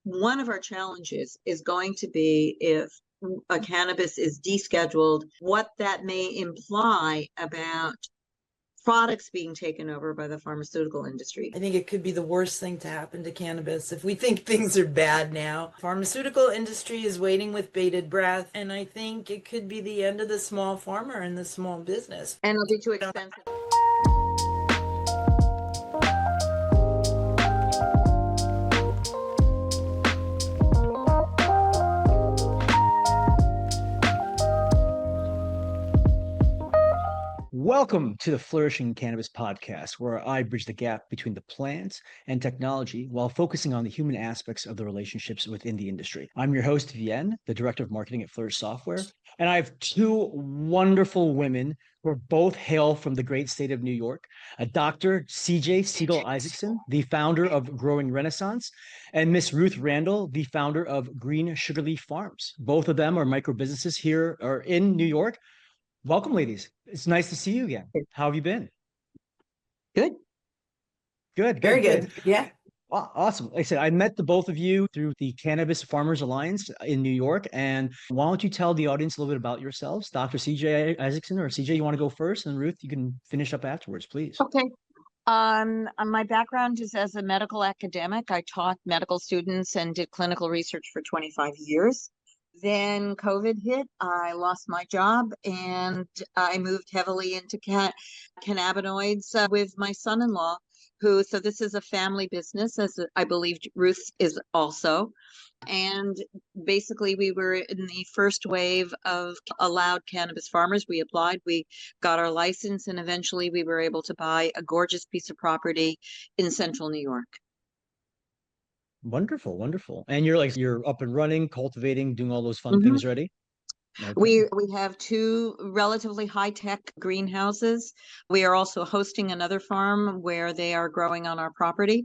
One of our challenges is going to be if a cannabis is descheduled, what that may imply about products being taken over by the pharmaceutical industry. I think it could be the worst thing to happen to cannabis if we think things are bad now. Pharmaceutical industry is waiting with bated breath, and I think it could be the end of the small farmer and the small business. And it'll be too expensive. Welcome to the Flourishing Cannabis podcast, where I bridge the gap between the plant and technology while focusing on the human aspects of the relationships within the industry. I'm your host, Vienne, the Director of Marketing at Flourish Software, and I have two wonderful women who both hail from the great state of New York, a Dr. CJ Siegel Isaacson, the founder of Growing Renaissance, and Miss Ruth Randall, the founder of Green Sugarleaf Farms. Both of them are micro businesses here or in New York. Welcome, ladies. It's nice to see you again. How have you been? Good. Good. Very good. Yeah. Awesome. Like I said, I met the both of you through the Cannabis Farmers Alliance in New York. And why don't you tell the audience a little bit about yourselves? Dr. CJ Isaacson or CJ, you want to go first? And Ruth, you can finish up afterwards, please. Okay. My background is as a medical academic. I taught medical students and did clinical research for 25 years. Then COVID hit, I lost my job, and I moved heavily into cannabinoids with my son-in-law, so this is a family business, as I believe Ruth is also. And basically, we were in the first wave of allowed cannabis farmers. We applied, we got our license, and eventually we were able to buy a gorgeous piece of property in central New York. Wonderful, wonderful. And you're up and running, cultivating, doing all those fun things already? Okay. We have two relatively high-tech greenhouses. We are also hosting another farm where they are growing on our property.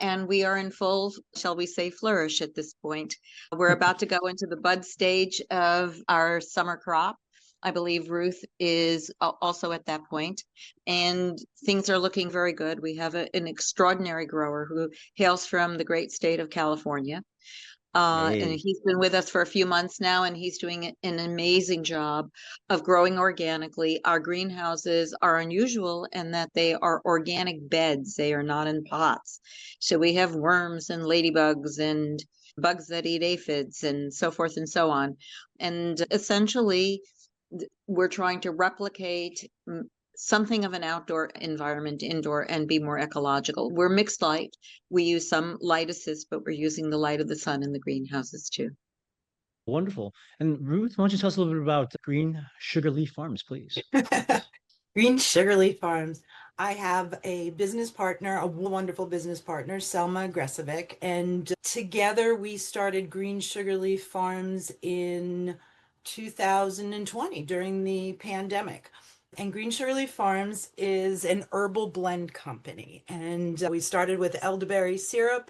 And we are in full, shall we say, flourish at this point. We're about to go into the bud stage of our summer crop. I believe Ruth is also at that point, and things are looking very good. We have an extraordinary grower who hails from the great state of California. And he's been with us for a few months now, and he's doing an amazing job of growing organically. Our greenhouses are unusual in that they are organic beds. They are not in pots. So we have worms and ladybugs and bugs that eat aphids and so forth and so on. And essentially, we're trying to replicate something of an outdoor environment indoor and be more ecological. We're mixed light. We use some light assist, but we're using the light of the sun in the greenhouses too. Wonderful. And Ruth, why don't you tell us a little bit about Green Sugarleaf Farms, please? Green Sugarleaf Farms. I have a business partner, a wonderful business partner, Selma Gresovic, and together we started Green Sugarleaf Farms in 2020 during the pandemic. And Green Sugarleaf Farms is an herbal blend company. And we started with elderberry syrup.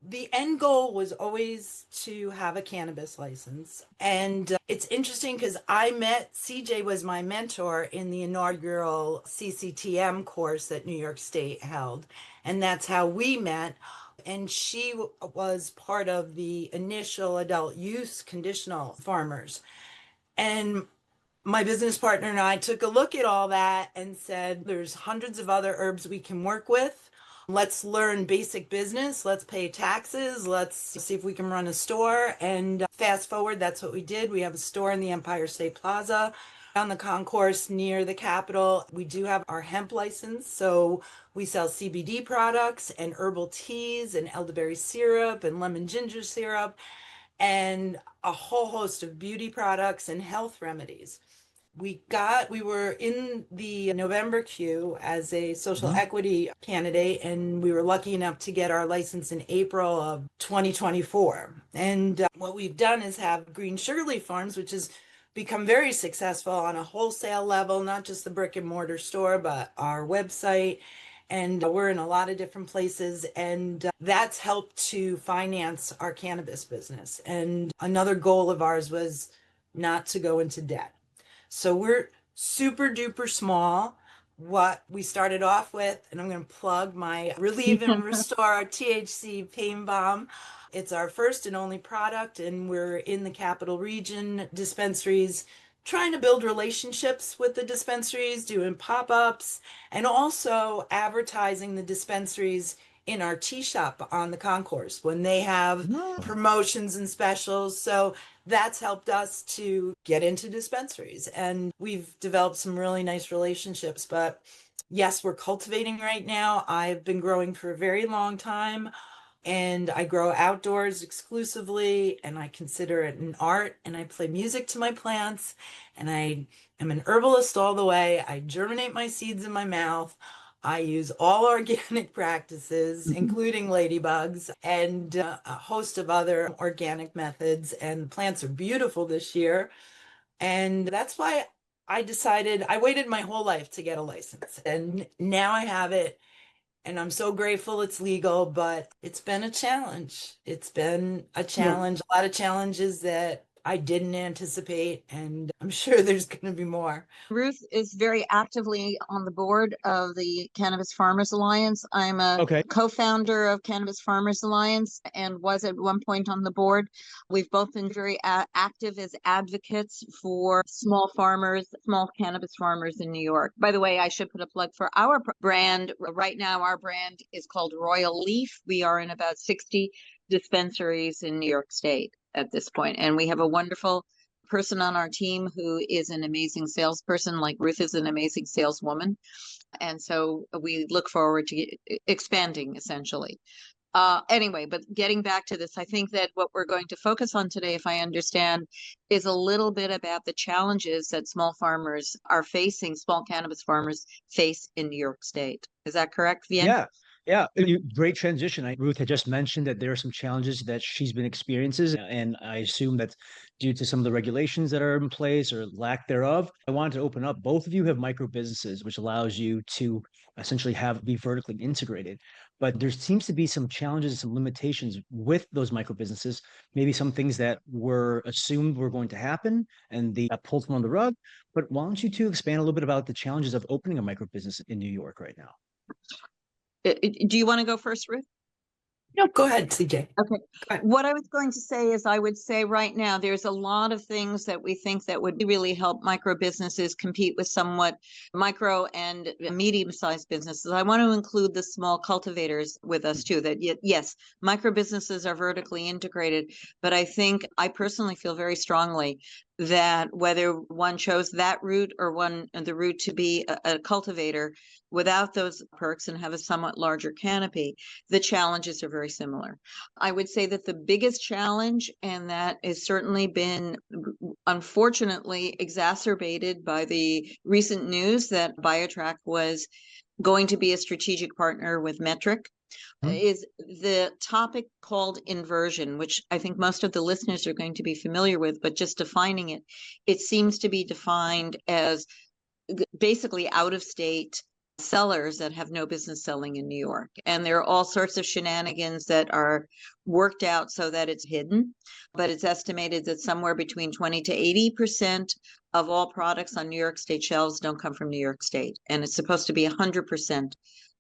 The end goal was always to have a cannabis license. And it's interesting because CJ was my mentor in the inaugural CCTM course that New York State held. And that's how we met. And she was part of the initial adult use conditional farmers. And my business partner and I took a look at all that and said, there's hundreds of other herbs we can work with. Let's learn basic business. Let's pay taxes. Let's see if we can run a store. And fast forward, that's what we did. We have a store in the Empire State Plaza on the concourse near the Capitol. We do have our hemp license. So we sell CBD products and herbal teas and elderberry syrup and lemon ginger syrup and a whole host of beauty products and health remedies. We were in the November queue as a social equity candidate, and we were lucky enough to get our license in April of 2024. And what we've done is have Green Sugarleaf Farms, which has become very successful on a wholesale level, not just the brick and mortar store, but our website. And we're in a lot of different places, and that's helped to finance our cannabis business. And another goal of ours was not to go into debt. So we're super duper small. what we started off with, and I'm going to plug my Relieve and Restore THC Pain Balm. It's our first and only product, and we're in the capital region dispensaries, trying to build relationships with the dispensaries, doing pop-ups, and also advertising the dispensaries in our tea shop on the concourse when they have promotions and specials. So that's helped us to get into dispensaries, and we've developed some really nice relationships. But yes, we're cultivating right now. I've been growing for a very long time, and I grow outdoors exclusively, and I consider it an art, and I play music to my plants, and I am an herbalist all the way. I germinate my seeds in my mouth. I use all organic practices, including ladybugs, and a host of other organic methods. And plants are beautiful this year. And that's why I waited my whole life to get a license. And now I have it. And I'm so grateful it's legal, but it's been a challenge. It's been a challenge, a lot of challenges that I didn't anticipate. And I'm sure there's going to be more. Ruth is very actively on the board of the Cannabis Farmers Alliance. I'm a co-founder of Cannabis Farmers Alliance and was at one point on the board. We've both been very active as advocates for small farmers, small cannabis farmers in New York. By the way, I should put a plug for our brand. Right now, our brand is called Royal Leaf. We are in about 60 dispensaries in New York State at this point, and we have a wonderful person on our team who is an amazing salesperson, like Ruth is an amazing saleswoman. And so we look forward to expanding essentially. Anyway, but getting back to this, I think that what we're going to focus on today, if I understand, is a little bit about the challenges that small farmers are facing, small cannabis farmers face in New York State. Is that correct, Vienne? Yeah, great transition. Ruth had just mentioned that there are some challenges that she's been experiencing, and I assume that's due to some of the regulations that are in place or lack thereof. I wanted to open up. Both of you have micro businesses, which allows you to essentially be vertically integrated. But there seems to be some challenges, some limitations with those micro businesses. Maybe some things that were assumed were going to happen, and they got pulled from the rug. But why don't you two expand a little bit about the challenges of opening a micro business in New York right now? Do you want to go first, Ruth? No, go ahead, CJ. Okay. What I was going to say is I would say right now there's a lot of things that we think that would really help micro businesses compete with somewhat micro and medium-sized businesses. I want to include the small cultivators with us too, that yes, micro businesses are vertically integrated, but I personally feel very strongly that whether one chose that route or the route to be a cultivator without those perks and have a somewhat larger canopy, the challenges are very similar. I would say that the biggest challenge, and that has certainly been unfortunately exacerbated by the recent news that BioTrack was going to be a strategic partner with Metric, is the topic called inversion, which I think most of the listeners are going to be familiar with, but just defining it, it seems to be defined as basically out of state sellers that have no business selling in New York. And there are all sorts of shenanigans that are worked out so that it's hidden, but it's estimated that somewhere between 20 to 80% of all products on New York State shelves don't come from New York State. And it's supposed to be 100%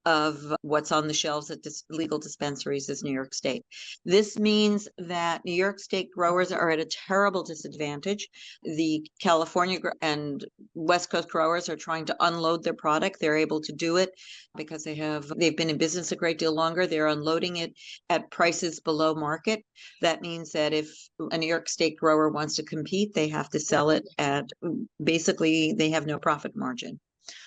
of what's on the shelves at legal dispensaries is New York State. This means that New York State growers are at a terrible disadvantage. The California and West Coast growers are trying to unload their product. They're able to do it because they've been in business a great deal longer. They're unloading it at prices below market. That means that if a New York State grower wants to compete, they have to sell it at basically they have no profit margin.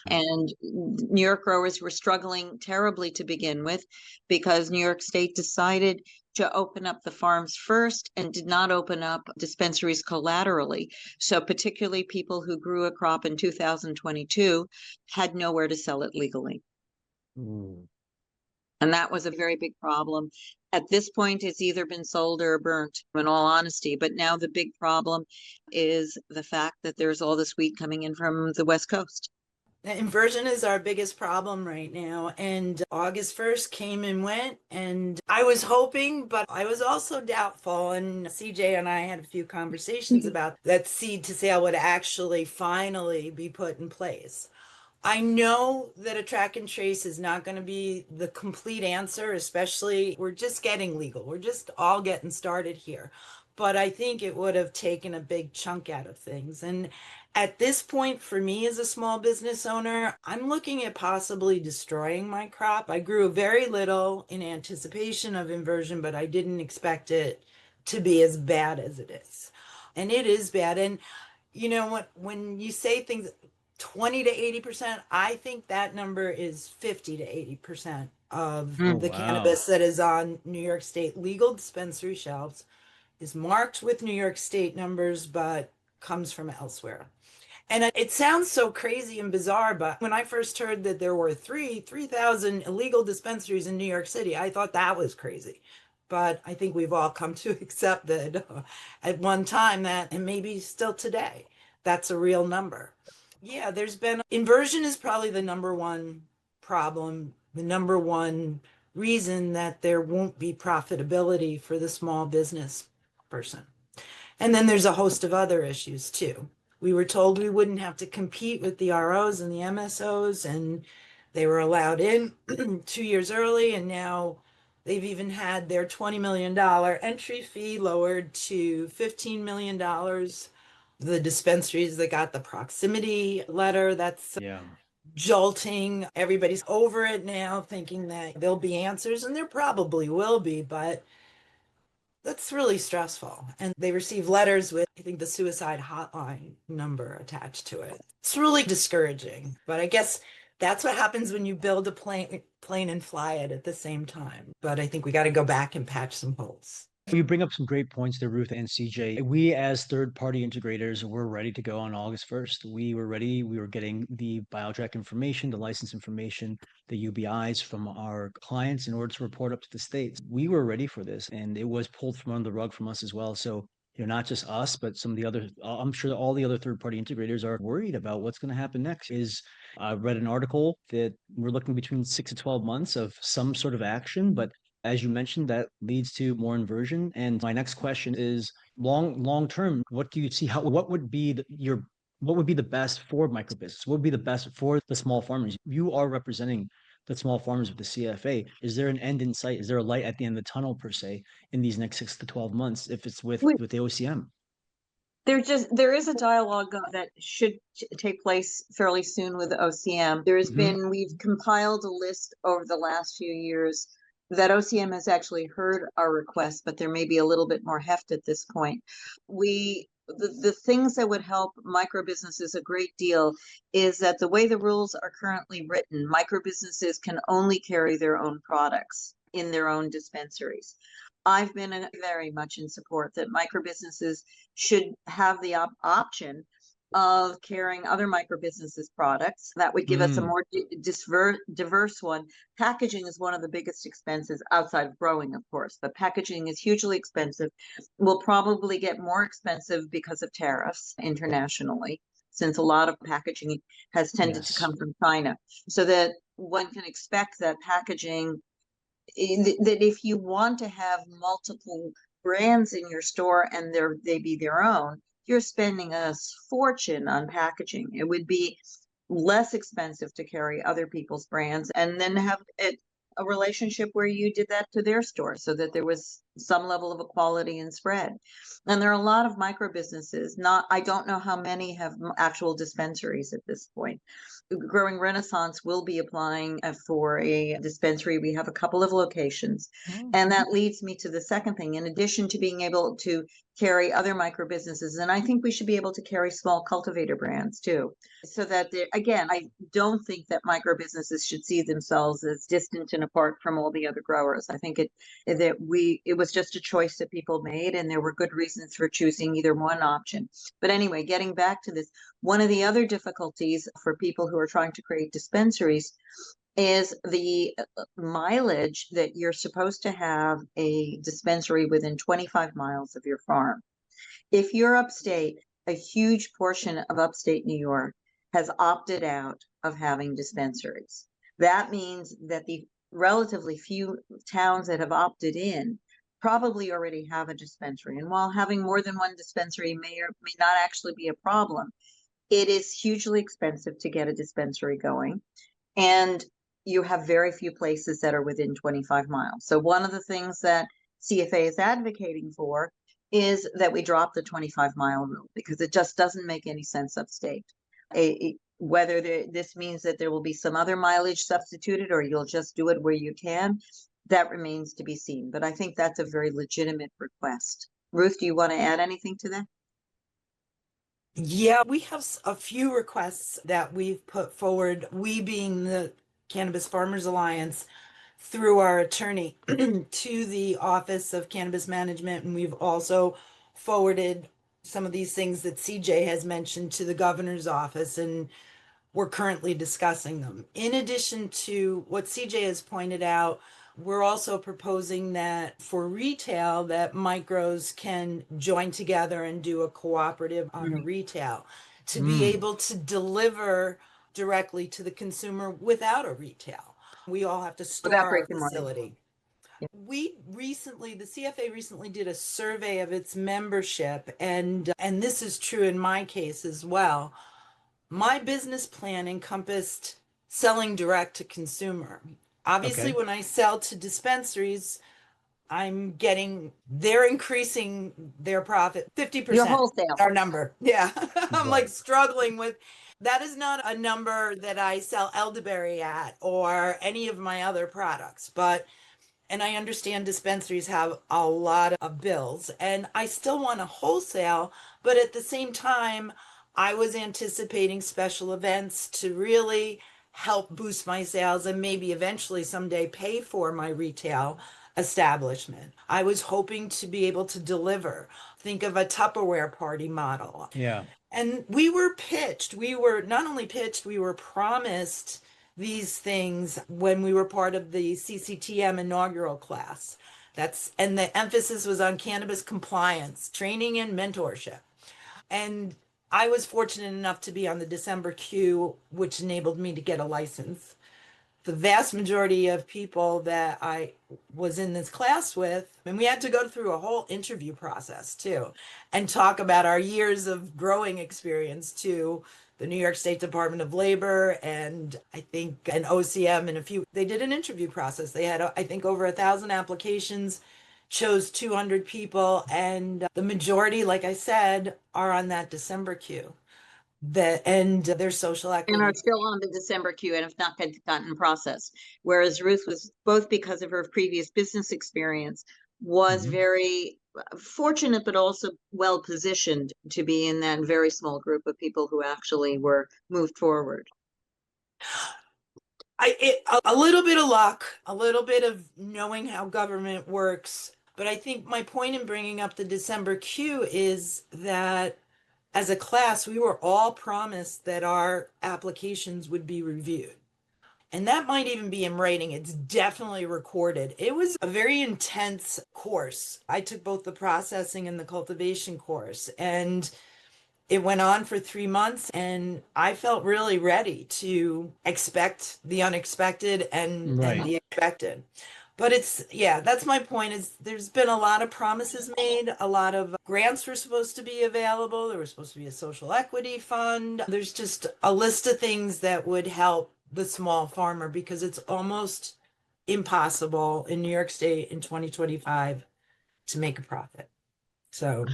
And New York growers were struggling terribly to begin with because New York State decided to open up the farms first and did not open up dispensaries collaterally. So particularly people who grew a crop in 2022 had nowhere to sell it legally. And that was a very big problem. At this point, it's either been sold or burnt, in all honesty. But now the big problem is the fact that there's all this wheat coming in from the West Coast. Inversion is our biggest problem right now. And August 1st came and went, and I was hoping, but I was also doubtful. And CJ and I had a few conversations about that seed to sale would actually finally be put in place. I know that a track and trace is not going to be the complete answer, especially we're just getting legal. We're just all getting started here. But I think it would have taken a big chunk out of things. And at this point, for me as a small business owner, I'm looking at possibly destroying my crop. I grew very little in anticipation of inversion, but I didn't expect it to be as bad as it is. And it is bad. And you know what, when you say things 20 to 80%, I think that number is 50 to 80% of Oh, the wow. cannabis that is on New York State legal dispensary shelves is marked with New York State numbers, but comes from elsewhere. And it sounds so crazy and bizarre, but when I first heard that there were 3,000 illegal dispensaries in New York City, I thought that was crazy. But I think we've all come to accept that at one time that, and maybe still today, that's a real number. Yeah, there's been inversion is probably the number one problem, the number one reason that there won't be profitability for the small business person. And then there's a host of other issues too. We were told we wouldn't have to compete with the ROs and the MSOs, and they were allowed in 2 years early, and now they've even had their $20 million entry fee lowered to $15 million. The dispensaries that got the proximity letter, that's Yeah. jolting. Everybody's over it now, thinking that there'll be answers, and there probably will be, but that's really stressful. And they receive letters with, I think, the suicide hotline number attached to it. It's really discouraging. But I guess that's what happens when you build a plane and fly it at the same time. But I think we got to go back and patch some holes. You bring up some great points there, Ruth and CJ. We, as third-party integrators, were ready to go on August 1st. We were ready. We were getting the BioTrack information, the license information, the UBIs from our clients in order to report up to the states. We were ready for this, and it was pulled from under the rug from us as well. So, not just us, but some of the other, I'm sure all the other third-party integrators are worried about what's going to happen next. I read an article that we're looking between 6 to 12 months of some sort of action, but as you mentioned, that leads to more inversion. And my next question is long term, what do you see what would be what would be the best for microbusiness? What would be the best for the small farmers? You are representing the small farmers with the CFA. Is there an end in sight? Is there a light at the end of the tunnel per se in these next 6 to 12 months if it's with the OCM? There is a dialogue that should take place fairly soon with the OCM. We've compiled a list over the last few years that OCM has actually heard our request, but there may be a little bit more heft at this point. The things that would help micro businesses a great deal is that the way the rules are currently written, micro businesses can only carry their own products in their own dispensaries. I've been very much in support that micro businesses should have the option of carrying other micro businesses products. That would give us a more diverse one. Packaging is one of the biggest expenses outside of growing, of course, but packaging is hugely expensive. Will probably get more expensive because of tariffs internationally, since a lot of packaging has tended to come from China. So that one can expect that packaging, that if you want to have multiple brands in your store and they be their own, you're spending a fortune on packaging. It would be less expensive to carry other people's brands and then have a relationship where you did that to their store so that there was some level of equality and spread. And there are a lot of micro businesses. I don't know how many have actual dispensaries at this point. Growing Renaissance will be applying for a dispensary. We have a couple of locations. And that leads me to the second thing. In addition to being able to carry other micro businesses, and I think we should be able to carry small cultivator brands too, so that again, I don't think that micro businesses should see themselves as distant and apart from all the other growers. I think it was just a choice that people made, and there were good reasons for choosing either one option. But anyway, getting back to this, one of the other difficulties for people who are trying to create dispensaries is the mileage that you're supposed to have a dispensary within 25 miles of your farm. If you're upstate, a huge portion of upstate New York has opted out of having dispensaries. That means that the relatively few towns that have opted in probably already have a dispensary. And while having more than one dispensary may or may not actually be a problem, It is hugely expensive to get a dispensary going, and you have very few places that are within 25 miles. So one of the things that CFA is advocating for is that we drop the 25-mile rule, because it just doesn't make any sense upstate. Whether this means that there will be some other mileage substituted, or you'll just do it where you can, that remains to be seen. But I think that's a very legitimate request. Ruth, do you want to add anything to that? Yeah, we have a few requests that we've put forward, we being the Cannabis Farmers Alliance, through our attorney to the Office of Cannabis Management. And we've also forwarded some of these things that CJ has mentioned to the governor's office, and we're currently discussing them. In addition to what CJ has pointed out, we're also proposing that for retail, that micros can join together and do a cooperative on a retail to be able to deliver directly to the consumer without a retail. We all have to store Without our brick and mortar. facility. Yep. The CFA recently did a survey of its membership, and this is true in my case as well. My business plan encompassed selling direct to consumer. Obviously, Okay. when I sell to dispensaries, they're increasing their profit Your 50%. wholesale. Our number. Yeah. I'm like Right. struggling with that. Is not a number that I sell elderberry at or any of my other products, and I understand dispensaries have a lot of bills, and I still want to wholesale, but at the same time, I was anticipating special events to really help boost my sales and maybe eventually someday pay for my retail establishment. I was hoping to be able to deliver. Think of a Tupperware party model. Yeah. And we were not only pitched, we were promised these things when we were part of the CCTM inaugural class. And the emphasis was on cannabis compliance, training and mentorship. And I was fortunate enough to be on the December queue, which enabled me to get a license. The vast majority of people that I was in this class with, and we had to go through a whole interview process too, and talk about our years of growing experience to the New York State Department of Labor, and I think an OCM, and they did an interview process. They had, I think, over 1,000 applications, chose 200 people, and the majority, like I said, are on that December queue. There's social And are equity. still on the December queue and have not gotten processed. Whereas Ruth was, both because of her previous business experience, was very fortunate, but also well positioned to be in that very small group of people who actually were moved forward. A little bit of luck, a little bit of knowing how government works. But I think my point in bringing up the December queue is that as a class, we were all promised that our applications would be reviewed. And that might even be in writing. It's definitely recorded. It was a very intense course. I took both the processing and the cultivation course, and it went on for 3 months, and I felt really ready to expect the unexpected and the expected. But that's my point, is there's been a lot of promises made, a lot of grants were supposed to be available. There was supposed to be a social equity fund. There's just a list of things that would help the small farmer, because it's almost impossible in New York State in 2025 to make a profit. So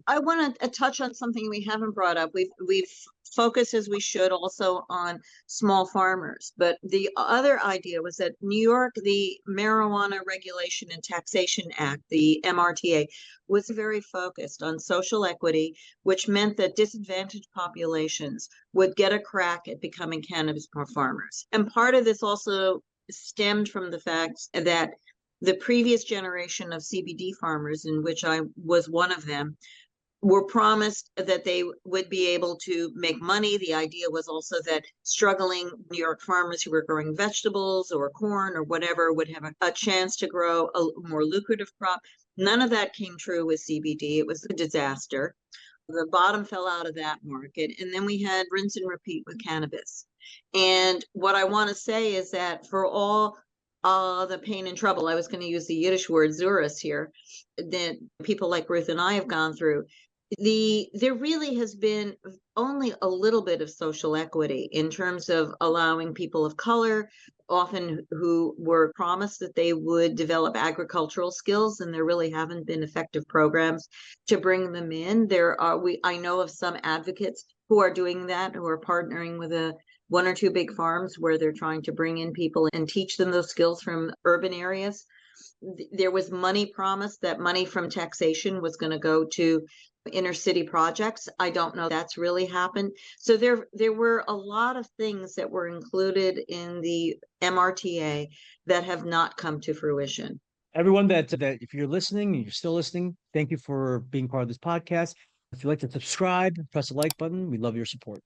I want to touch on something we haven't brought up. We've focused, as we should, also on small farmers. But the other idea was that New York, the Marijuana Regulation and Taxation Act, the MRTA, was very focused on social equity, which meant that disadvantaged populations would get a crack at becoming cannabis farmers. And part of this also stemmed from the fact that the previous generation of CBD farmers, in which I was one of them, were promised that they would be able to make money. The idea was also that struggling New York farmers who were growing vegetables or corn or whatever would have a chance to grow a more lucrative crop. None of that came true with CBD. It was a disaster. The bottom fell out of that market. And then we had rinse and repeat with cannabis. And what I want to say is that for all the pain and trouble, I was going to use the Yiddish word Zurus here, that people like Ruth and I have gone through, There really has been only a little bit of social equity in terms of allowing people of color, often who were promised that they would develop agricultural skills, and there really haven't been effective programs to bring them in. I know of some advocates who are doing that, who are partnering with one or two big farms where they're trying to bring in people and teach them those skills from urban areas. There was money promised, that money from taxation was going to go to inner city projects. I don't know that's really happened. So there were a lot of things that were included in the MRTA that have not come to fruition. Everyone that if you're listening and you're still listening, thank you for being part of this podcast. If you'd like to subscribe, press the like button. We love your support.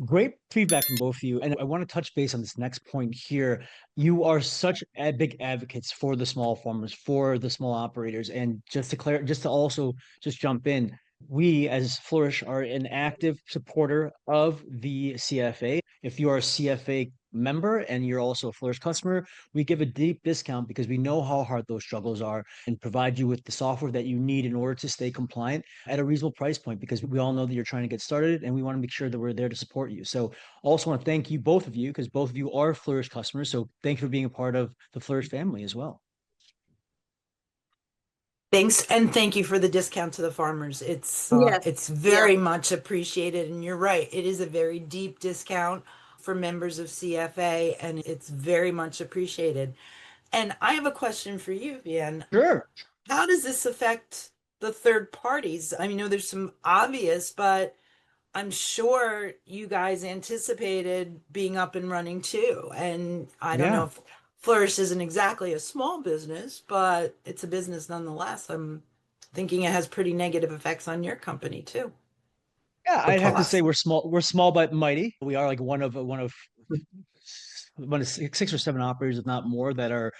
Great feedback from both of you. And I want to touch base on this next point here. You are such big advocates for the small farmers, for the small operators. And just to also just jump in, we as Flourish are an active supporter of the CFA. If you are a CFA member and you're also a Flourish customer, we give a deep discount because we know how hard those struggles are and provide you with the software that you need in order to stay compliant at a reasonable price point, because we all know that you're trying to get started and we want to make sure that we're there to support you. So also want to thank you, both of you, because both of you are Flourish customers. So thank you for being a part of the Flourish family as well. Thanks, and thank you for the discount to the farmers. It's Yes. it's very much appreciated, and you're right. It is a very deep discount for members of CFA, and it's very much appreciated. And I have a question for you, Vian. Sure. How does this affect the third parties? I mean, I know there's some obvious, but I'm sure you guys anticipated being up and running too. And I don't know if Flourish isn't exactly a small business, but it's a business nonetheless. I'm thinking it has pretty negative effects on your company too. Yeah, Or I'd have to say plus. we're small. We're small but mighty. We are like one of six or seven operators, if not more, that are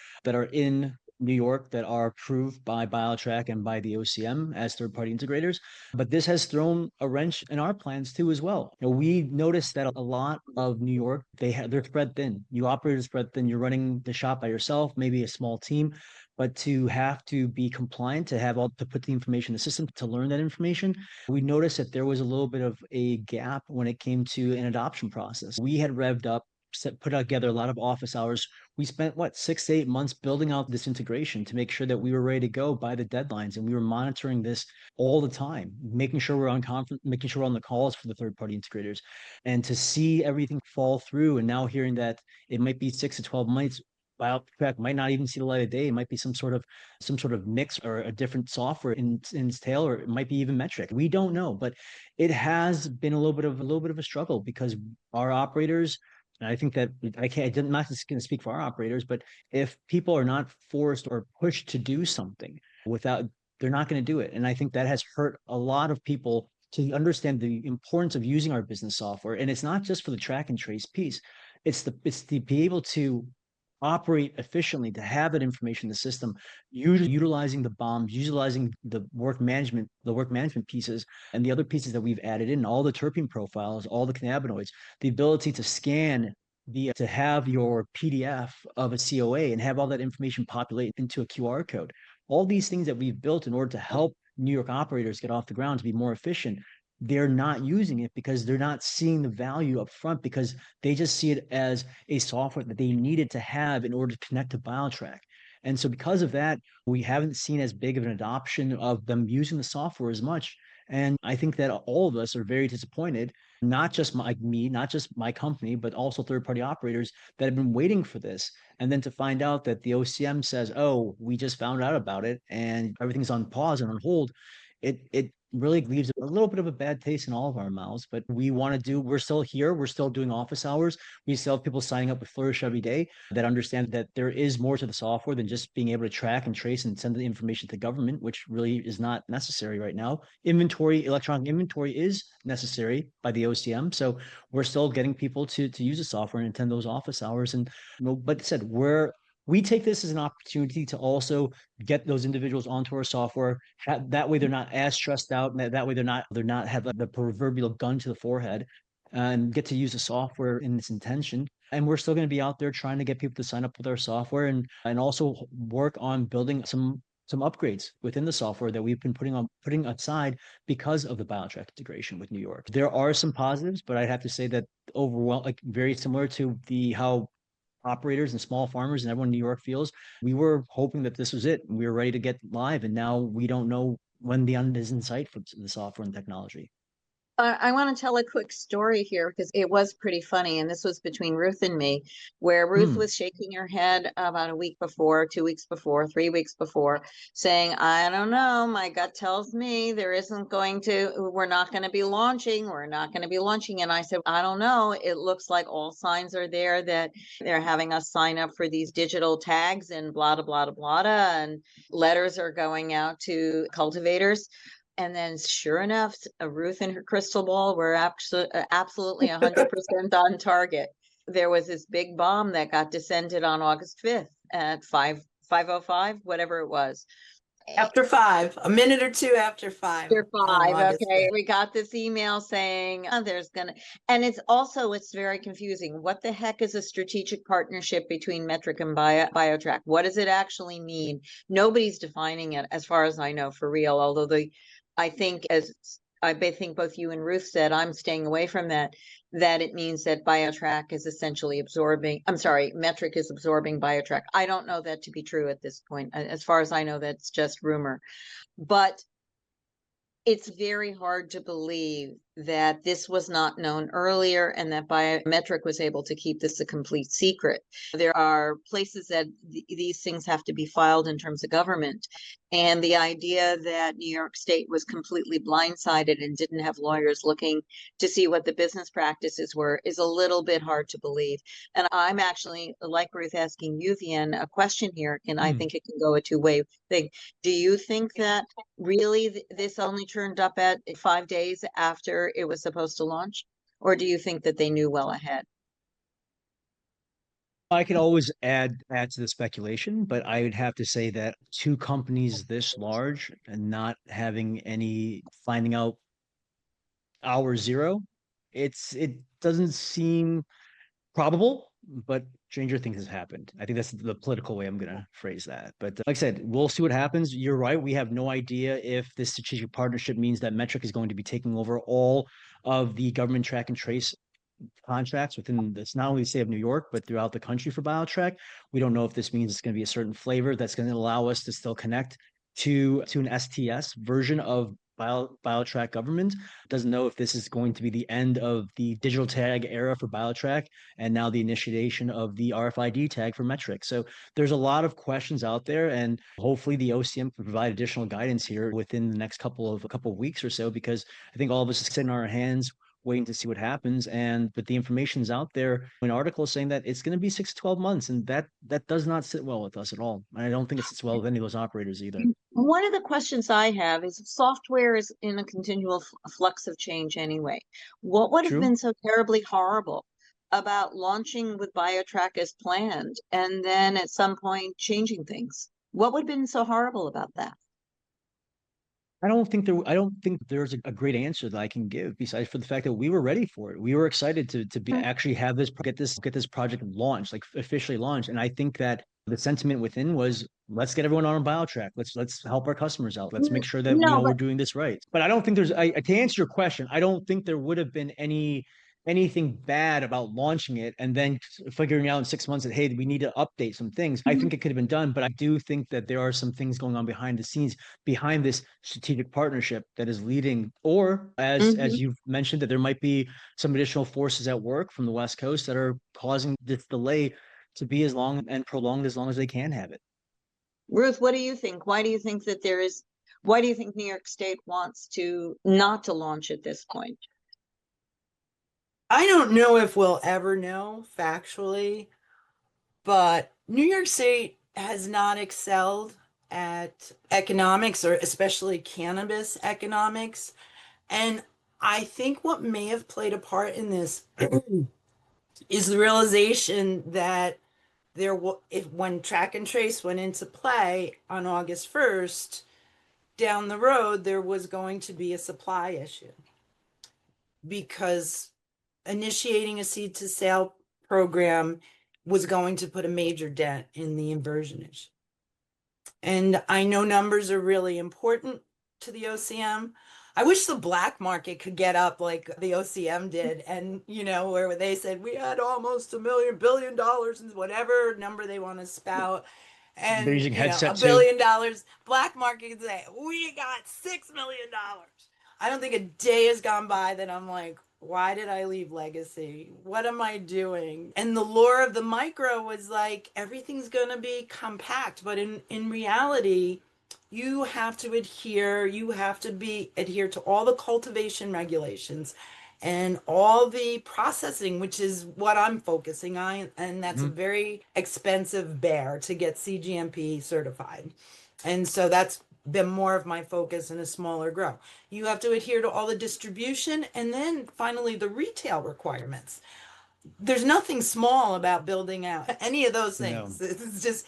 in New York that are approved by BioTrack and by the OCM as third-party integrators. But this has thrown a wrench in our plans too as well. We noticed that a lot of New York, they're spread thin. You operators spread thin. You're running the shop by yourself, maybe a small team. But to have to be compliant, to put the information in the system, to learn that information, we noticed that there was a little bit of a gap when it came to an adoption process. We had revved up, put together a lot of office hours. We spent 6 to 8 months building out this integration to make sure that we were ready to go by the deadlines, and we were monitoring this all the time, making sure making sure we're on the calls for the third-party integrators, and to see everything fall through. And now hearing that it might be 6 to 12 months. BioTrack might not even see the light of day. It might be some sort of mix or a different software in its tail, or it might be even metric. We don't know, but it has been a little bit of a struggle because our operators, and I think that I'm not just going to speak for our operators, but if people are not forced or pushed to do something they're not going to do it. And I think that has hurt a lot of people to understand the importance of using our business software. And it's not just for the track and trace piece. It's to be able to operate efficiently, to have that information in the system, utilizing the bombs, utilizing the work management pieces, and the other pieces that we've added in, all the terpene profiles, all the cannabinoids, the ability to scan to have your PDF of a COA and have all that information populate into a QR code. All these things that we've built in order to help New York operators get off the ground to be more efficient, they're not using it because they're not seeing the value up front, because they just see it as a software that they needed to have in order to connect to BioTrack. And so because of that, we haven't seen as big of an adoption of them using the software as much. And I think that all of us are very disappointed, not just not just my company, but also third-party operators that have been waiting for this. And then to find out that the OCM says, oh, we just found out about it and everything's on pause and on hold, it really leaves a little bit of a bad taste in all of our mouths. But we're still here. We're still doing office hours. We still have people signing up with Flourish every day that understand that there is more to the software than just being able to track and trace and send the information to government, which really is not necessary right now. Electronic inventory is necessary by the OCM. So we're still getting people to use the software and attend those office hours. And but said, we take this as an opportunity to also get those individuals onto our software. That way they're not as stressed out, and that way they're not have the proverbial gun to the forehead, and get to use the software in its intention. And we're still going to be out there trying to get people to sign up with our software, and also work on building some some upgrades within the software that we've been putting aside because of the BioTrack integration with New York. There are some positives, but I'd have to say that overall, like very similar to how operators and small farmers and everyone in New York feels, we were hoping that this was it. We were ready to get live, and now we don't know when the end is in sight for the software and technology. I want to tell a quick story here because it was pretty funny. And this was between Ruth and me, where Ruth was shaking her head about a week before, 2 weeks before, 3 weeks before, saying, I don't know. My gut tells me we're not going to be launching. We're not going to be launching. And I said, I don't know. It looks like all signs are there that they're having us sign up for these digital tags and blah, blah, blah, blah, blah. And letters are going out to cultivators. And then sure enough, Ruth and her crystal ball were absolutely 100% on target. There was this big bomb that got descended on August 5th at 5:05, whatever it was. After 5, a minute or two after 5. After on 5, August okay. 5th. We got this email saying and it's very confusing. What the heck is a strategic partnership between Metric and BioTrack? What does it actually mean? Nobody's defining it as far as I know for real, although I think both you and Ruth said, I'm staying away from that it means that BioTrack is essentially Metric is absorbing BioTrack. I don't know that to be true at this point. As far as I know, that's just rumor. But it's very hard to believe that this was not known earlier and that Biometric was able to keep this a complete secret. There are places that these things have to be filed in terms of government. And the idea that New York State was completely blindsided and didn't have lawyers looking to see what the business practices were is a little bit hard to believe. And I'm actually, like Ruth, asking you, Vienne, a question here, and I think it can go a two-way thing. Do you think that really this only turned up at 5 days after it was supposed to launch? Or do you think that they knew well ahead? I could always add to the speculation, but I would have to say that two companies this large and not having any finding out hour zero, it doesn't seem probable, but stranger things has happened. I think that's the political way I'm going to phrase that. But like I said, we'll see what happens. You're right. We have no idea if this strategic partnership means that Metric is going to be taking over all of the government track and trace contracts within this, not only the state of New York, but throughout the country for BioTrack. We don't know if this means it's going to be a certain flavor that's going to allow us to still connect to an STS version of BioTrack government. Doesn't know if this is going to be the end of the digital tag era for BioTrack and now the initiation of the RFID tag for Metric. So there's a lot of questions out there, and hopefully the OCM can provide additional guidance here within the next couple of weeks or so, because I think all of us are sitting on our hands waiting to see what happens. But the information's out there. An article is saying that it's going to be 6 to 12 months, and that does not sit well with us at all. And I don't think it sits well with any of those operators either. One of the questions I have is software is in a continual flux of change anyway. What would have been so terribly horrible about launching with BioTrack as planned and then at some point changing things? What would have been so horrible about that? I don't think there's a great answer that I can give, besides for the fact that we were ready for it. We were excited to be actually have get this project launched, like officially launched. And I think that the sentiment within was, let's get everyone on BioTrack. Let's help our customers out. Let's make sure that we're doing this right. But I don't think to answer your question, I don't think there would have been anything bad about launching it and then figuring out in 6 months that, hey, we need to update some things. I think it could have been done, but I do think that there are some things going on behind the scenes behind this strategic partnership that is leading, or as you've mentioned, that there might be some additional forces at work from the West Coast that are causing this delay to be as long and prolonged as long as they can have it. Ruth, what do you think? Why do you think New York State wants not to launch at this point? I don't know if we'll ever know factually, but New York State has not excelled at economics, or especially cannabis economics. And I think what may have played a part in this is the realization that when track and trace went into play on August 1st, down the road, there was going to be a supply issue, because initiating a seed to sale program was going to put a major dent in the inversion issue. And I know numbers are really important to the OCM. I wish the black market could get up like the OCM did, and where they said we had almost $1 billion and whatever number they want to spout. They're And using $1 headset too. billion, black market could say we got $6 million. I don't think a day has gone by that I'm like, why did I leave legacy? What am I doing? And the lure of the micro was like everything's going to be compact, but in reality, you have to adhere to all the cultivation regulations and all the processing, which is what I'm focusing on, and that's a Mhm. very expensive bear to get CGMP certified. And so that's been more of my focus in a smaller grow. You have to adhere to all the distribution and then finally the retail requirements. There's nothing small about building out any of those No. things. It's just,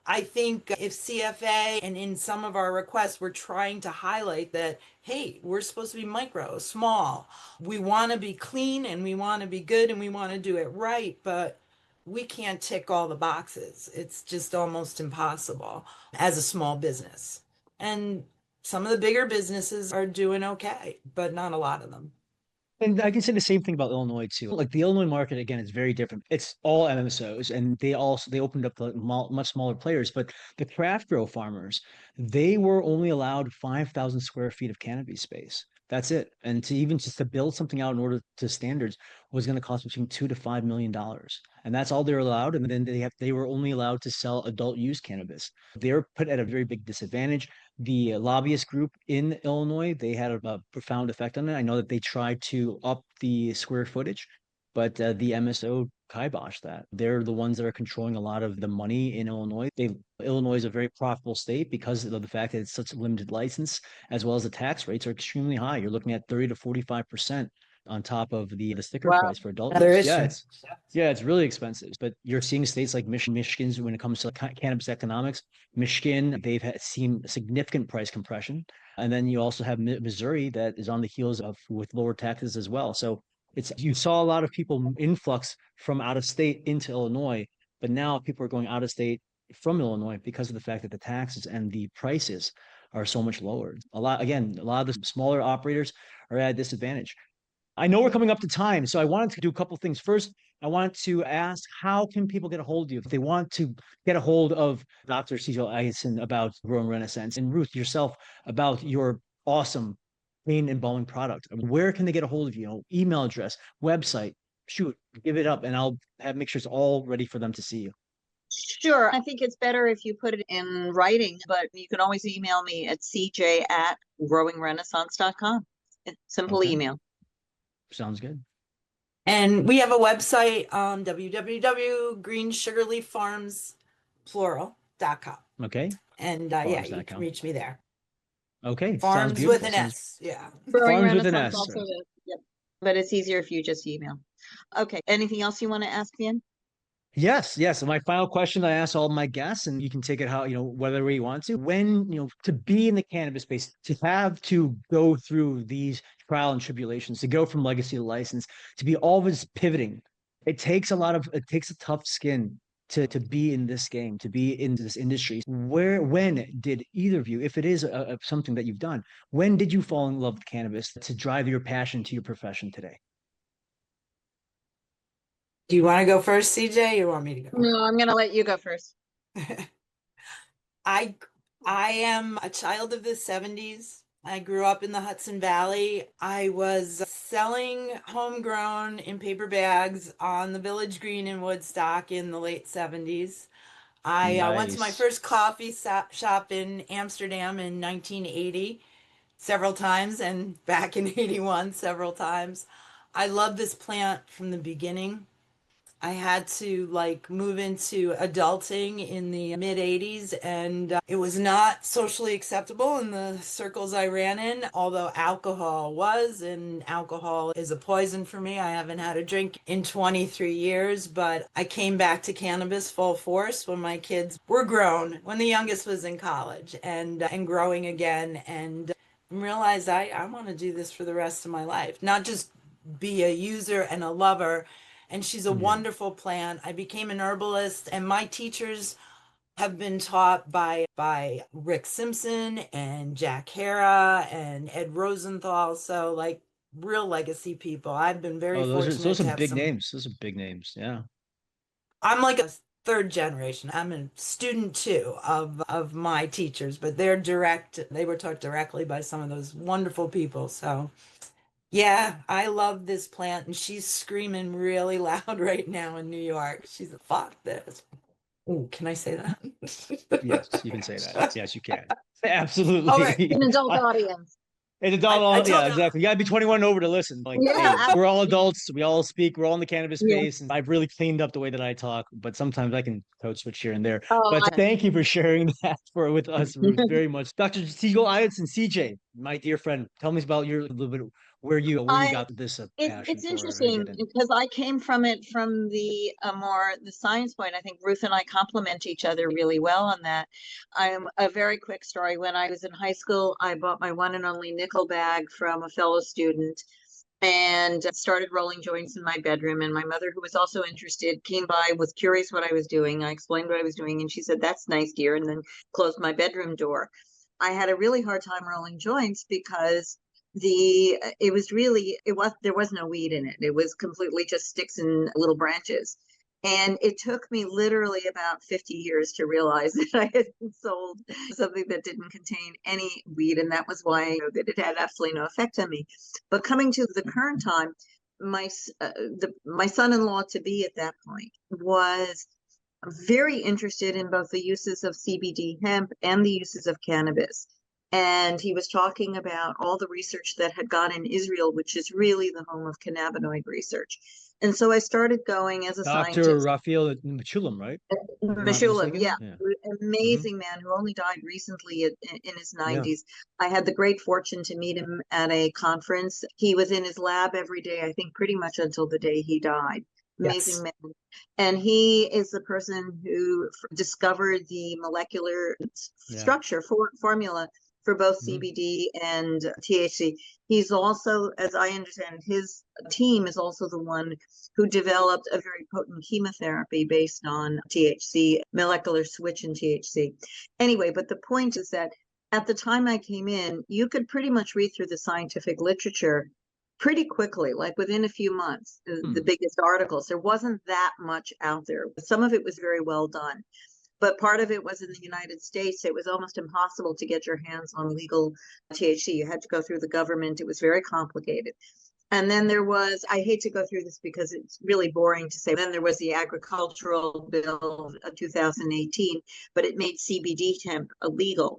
I think if CFA and in some of our requests, we're trying to highlight that, hey, we're supposed to be micro, small. We want to be clean and we want to be good and we want to do it right, but we can't tick all the boxes. It's just almost impossible as a small business. And some of the bigger businesses are doing okay, but not a lot of them. And I can say the same thing about Illinois too. Like the Illinois market again is very different. It's all MSOs, and they opened up to much smaller players. But the craft grow farmers, they were only allowed 5,000 square feet of canopy space. That's it. And to even just to build something out in order to standards was going to cost between $2 to $5 million. And that's all they're allowed. And then they were only allowed to sell adult use cannabis. They're put at a very big disadvantage. The lobbyist group in Illinois, they had a profound effect on it. I know that they tried to up the square footage, but the MSO kiboshed that. They're the ones that are controlling a lot of the money in Illinois. Illinois is a very profitable state because of the fact that it's such a limited license, as well as the tax rates are extremely high. You're looking at 30 to 45% on top of the sticker Wow. price for adult Another use. issue. Yeah, it's really expensive. But you're seeing states like Michigan's when it comes to cannabis economics. Michigan, seen significant price compression. And then you also have Missouri that is on the heels of with lower taxes as well. So you saw a lot of people influx from out of state into Illinois, but now people are going out of state from Illinois because of the fact that the taxes and the prices are so much lower. A lot of the smaller operators are at a disadvantage. I know we're coming up to time, so I wanted to do a couple things. First, I wanted to ask how can people get a hold of you if they want to get a hold of Dr. Siegel Isaacson about Growing Renaissance and Ruth yourself about your awesome clean embalming product. I mean, where can they get a hold of you? Email address, website. Shoot, give it up, and I'll make sure it's all ready for them to see you. Sure. I think it's better if you put it in writing, but you can always email me at cj@growingrenaissance.com. Simple Okay, email. sounds good. And we have a website, www.greensugarleaffarmsplural.com. Okay, And you can farms.com. reach me there. Okay, sounds Farms with beautiful. an S. Yeah. Growing Farms with an Renaissance S. also is. Yep. But it's easier if you just email. Okay. Anything else you want to ask, Ian? Yes, yes. And my final question I ask all my guests, and you can take it how, whether way you want to. When, to be in the cannabis space, to have to go through these trial and tribulations, to go from legacy to license, to be always pivoting, it takes a tough skin to be in this game, to be in this industry. When did either of you, if it is something that you've done, when did you fall in love with cannabis to drive your passion to your profession today? Do you want to go first, CJ? Or you want me to go? No, I'm going to let you go first. I I am a child of the 70s. I grew up in the Hudson Valley. I was selling homegrown in paper bags on the Village Green in Woodstock in the late 70s. I went to my Nice. first coffee shop in Amsterdam in 1980 several times and back in 81 several times. I love this plant from the beginning. I had to move into adulting in the mid 80s, and it was not socially acceptable in the circles I ran in, although alcohol was, and alcohol is a poison for me. I haven't had a drink in 23 years, but I came back to cannabis full force when my kids were grown, when the youngest was in college and growing again, and realized I want to do this for the rest of my life, not just be a user and a lover. And she's a Yeah. wonderful plant. I became an herbalist, and my teachers have been taught by Rick Simpson and Jack Hara and Ed Rosenthal. So like real legacy people. I've been very Oh, fortunate those are to have big some. names. Those are big names. Yeah. I'm like a third generation. I'm a student too of my teachers, but they were taught directly by some of those wonderful people. So yeah, I love this plant, and she's screaming really loud right now in New York. She's a fuck this. Oh, can I say Yes, you can say that. that? Yes, you can. All right. Absolutely. An adult audience. And I yeah, told exactly. You gotta be 21 over to listen. Like, hey, Yeah, we're all adults. We all speak. We're all in the cannabis yeah. space, and I've really cleaned up the way that I talk. But sometimes I can code switch here and there. Oh, But thank you for sharing that with us, Ruth, very much. Dr. Siegel, Isaacson, CJ, my dear friend, tell me about your little bit where you I got this passion it's for how to interesting get in. because I came from it from the more the science point. I think Ruth and I complement each other really well on that. I'm a very quick story. When I was in high school, I bought my one and only nickel bag from a fellow student and started rolling joints in my bedroom. And my mother, who was also interested, came by, was curious what I was doing. I explained what I was doing, and she said, "That's nice, dear," and then closed my bedroom door. I had a really hard time rolling joints because it was really it was there was no weed in it. It was completely just sticks and little branches. And it took me literally about 50 years to realize that I had sold something that didn't contain any weed, and that was why I know that it had absolutely no effect on me. But coming to the current time, my son-in-law to be at that point was very interested in both the uses of CBD hemp and the uses of cannabis. And he was talking about all the research that had gone in Israel, which is really the home of cannabinoid research. And so I started going as a Dr. scientist. Raphael Mechoulam, right? If I'm not Meshulam, mistaken. yeah, Yeah. Hmm. amazing man who only died recently in his Yeah. 90s. I had the great fortune to meet him at a conference. He was in his lab every day, I think pretty much until the day he died. Amazing Yes. man. And he is the person who discovered the molecular Yeah. structure for formula for both Hmm. CBD and THC. He's also, as I understand, his team is also the one who developed a very potent chemotherapy based on THC, molecular switch in THC. Anyway, but the point is that at the time I came in, you could pretty much read through the scientific literature pretty quickly, like within a few months, the Hmm. biggest articles. There wasn't that much out there. Some of it was very well done. But part of it was in the United States, it was almost impossible to get your hands on legal THC. You had to go through the government. It was very complicated. And then there was, I hate to go through this because it's really boring to say, then there was the agricultural bill of 2018, but it made CBD hemp illegal.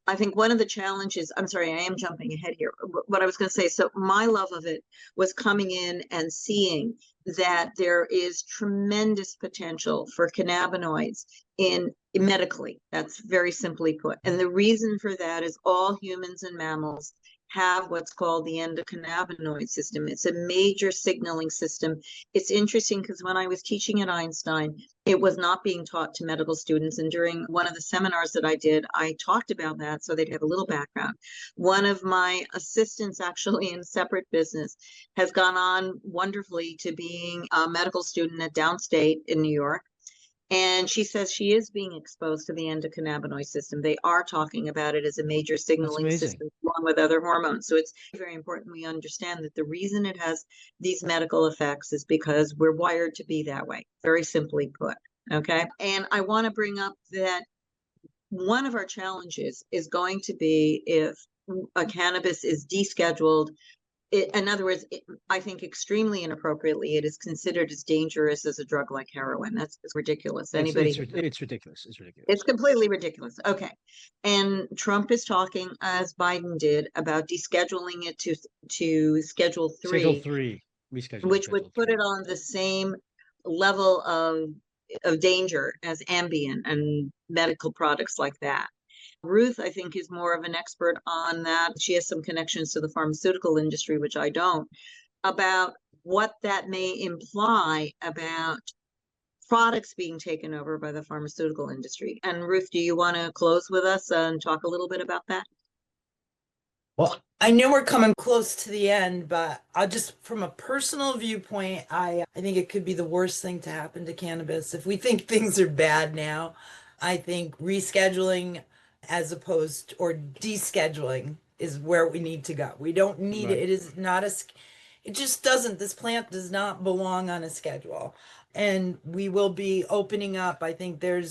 I think one of the challenges, I'm sorry, I am jumping ahead here. What I was going to say, so my love of it was coming in and seeing that there is tremendous potential for cannabinoids in medically. That's very simply put. And the reason for that is all humans and mammals have what's called the endocannabinoid system. It's a major signaling system. It's interesting because when I was teaching at Einstein, it was not being taught to medical students. And during one of the seminars that I did, I talked about that so they'd have a little background. One of my assistants, actually in a separate business, has gone on wonderfully to being a medical student at Downstate in New York. And she says she is being exposed to the endocannabinoid system. They are talking about it as a major That's signaling amazing. system along with other hormones. So it's very important we understand that the reason it has these medical effects is because we're wired to be that way, very simply put. Okay. And I want to bring up that one of our challenges is going to be if a cannabis is descheduled. In other words, I think extremely inappropriately, it is considered as dangerous as a drug like heroin. That's ridiculous. Anybody, It's ridiculous. It's it's ridiculous. completely ridiculous. Okay. And Trump is talking, as Biden did, about descheduling it to Schedule Schedule 3, three. Reschedule which would Schedule put it 3. on the same level of danger as Ambien and medical products like that. Ruth, I think, is more of an expert on that. She has some connections to the pharmaceutical industry, which I don't, about what that may imply about products being taken over by the pharmaceutical industry. And Ruth, do you want to close with us and talk a little bit about that? Well, I know we're coming close to the end, but I'll just from a personal viewpoint, I think it could be the worst thing to happen to cannabis. If we think things are bad now, I think rescheduling as opposed or descheduling is where we need to go. We don't need Right. it. It is not it just doesn't, this plant does not belong on a schedule. And we will be opening up. I think the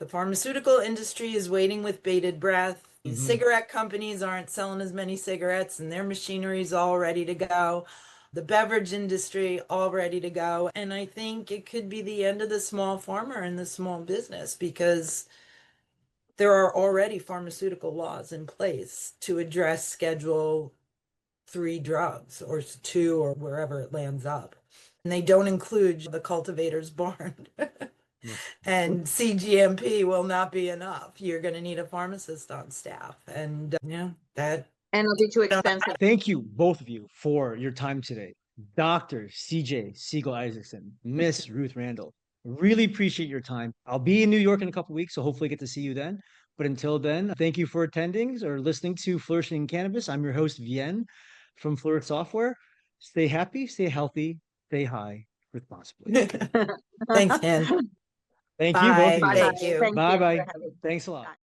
pharmaceutical industry is waiting with bated breath. Mhm. Cigarette companies aren't selling as many cigarettes and their machinery is all ready to go. The beverage industry all ready to go. And I think it could be the end of the small farmer and the small business because there are already pharmaceutical laws in place to address Schedule 3 drugs or 2 or wherever it lands up. And they don't include the cultivator's barn. Yeah. And CGMP will not be enough. You're going to need a pharmacist on staff. And that. And it'll be too expensive. Thank you, both of you, for your time today. Dr. CJ Siegel Isaacson, Miss Ruth Randall. Really appreciate your time. I'll be in New York in a couple weeks, so hopefully get to see you then. But until then, thank you for attending or listening to Flourishing Cannabis. I'm your host, Vienne from Fluid Software. Stay happy, stay healthy, stay high responsibly. Thanks, Ken. Thank you, both Bye. of you. Thank you. Thank Bye you bye. for having me. Thanks a lot. Bye.